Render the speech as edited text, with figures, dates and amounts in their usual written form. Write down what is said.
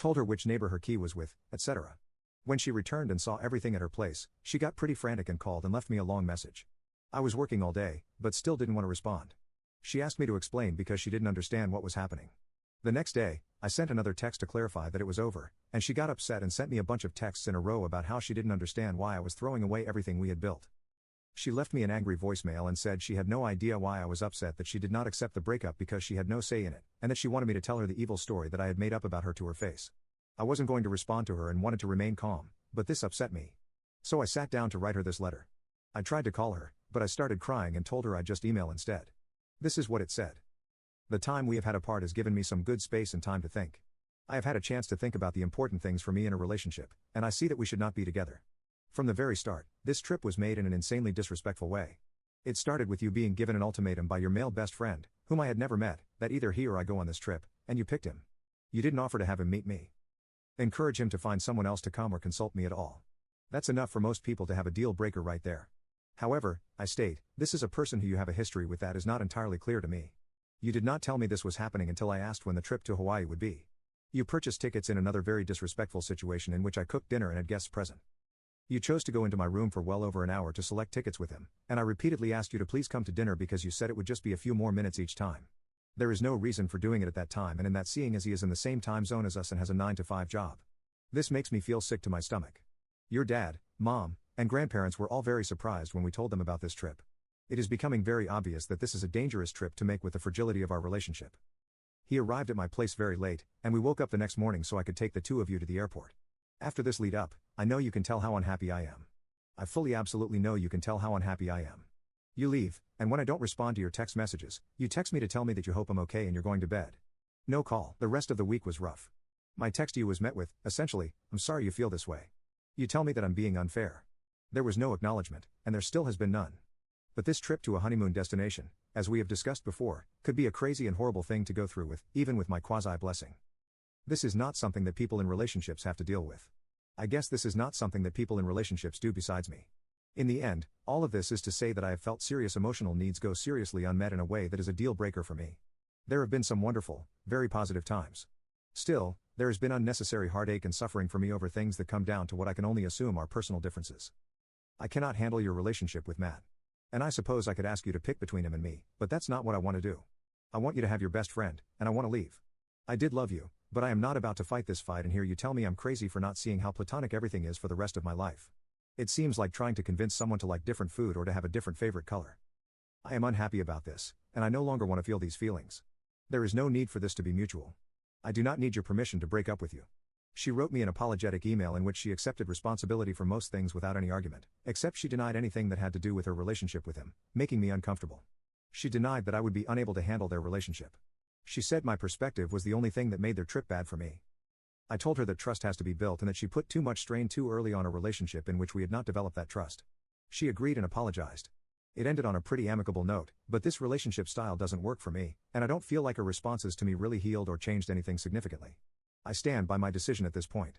told her which neighbor her key was with, etc. When she returned and saw everything at her place, she got pretty frantic and called and left me a long message. I was working all day, but still didn't want to respond. She asked me to explain because she didn't understand what was happening. The next day, I sent another text to clarify that it was over, and she got upset and sent me a bunch of texts in a row about how she didn't understand why I was throwing away everything we had built. She left me an angry voicemail and said she had no idea why I was upset, that she did not accept the breakup because she had no say in it, and that she wanted me to tell her the evil story that I had made up about her to her face. I wasn't going to respond to her and wanted to remain calm, but this upset me. So I sat down to write her this letter. I tried to call her, but I started crying and told her I'd just email instead. This is what it said. The time we have had apart has given me some good space and time to think. I have had a chance to think about the important things for me in a relationship, and I see that we should not be together. From the very start, this trip was made in an insanely disrespectful way. It started with you being given an ultimatum by your male best friend, whom I had never met, that either he or I go on this trip, and you picked him. You didn't offer to have him meet me. Encourage him to find someone else to come or consult me at all. That's enough for most people to have a deal breaker right there. However, I state, this is a person who you have a history with that is not entirely clear to me. You did not tell me this was happening until I asked when the trip to Hawaii would be. You purchased tickets in another very disrespectful situation in which I cooked dinner and had guests present. You chose to go into my room for well over an hour to select tickets with him, and I repeatedly asked you to please come to dinner because you said it would just be a few more minutes each time. There is no reason for doing it at that time and in that, seeing as he is in the same time zone as us and has a 9-to-5 job. This makes me feel sick to my stomach. Your dad, mom, and grandparents were all very surprised when we told them about this trip. It is becoming very obvious that this is a dangerous trip to make with the fragility of our relationship. He arrived at my place very late, and we woke up the next morning so I could take the two of you to the airport. After this lead up, I know you can tell how unhappy I am. I fully absolutely know you can tell how unhappy I am. You leave, and when I don't respond to your text messages, you text me to tell me that you hope I'm okay and you're going to bed. No call. The rest of the week was rough. My text to you was met with, essentially, I'm sorry you feel this way. You tell me that I'm being unfair. There was no acknowledgement, and there still has been none. But this trip to a honeymoon destination, as we have discussed before, could be a crazy and horrible thing to go through with, even with my quasi-blessing. This is not something that people in relationships have to deal with. I guess this is not something that people in relationships do besides me. In the end, all of this is to say that I have felt serious emotional needs go seriously unmet in a way that is a deal breaker for me. There have been some wonderful, very positive times. Still, there has been unnecessary heartache and suffering for me over things that come down to what I can only assume are personal differences. I cannot handle your relationship with Matt. And I suppose I could ask you to pick between him and me, but that's not what I want to do. I want you to have your best friend, and I want to leave. I did love you, but I am not about to fight this fight and hear you tell me I'm crazy for not seeing how platonic everything is for the rest of my life. It seems like trying to convince someone to like different food or to have a different favorite color. I am unhappy about this, and I no longer want to feel these feelings. There is no need for this to be mutual. I do not need your permission to break up with you. She wrote me an apologetic email in which she accepted responsibility for most things without any argument, except she denied anything that had to do with her relationship with him, making me uncomfortable. She denied that I would be unable to handle their relationship. She said my perspective was the only thing that made their trip bad for me. I told her that trust has to be built and that she put too much strain too early on a relationship in which we had not developed that trust. She agreed and apologized. It ended on a pretty amicable note, but this relationship style doesn't work for me, and I don't feel like her responses to me really healed or changed anything significantly. I stand by my decision at this point.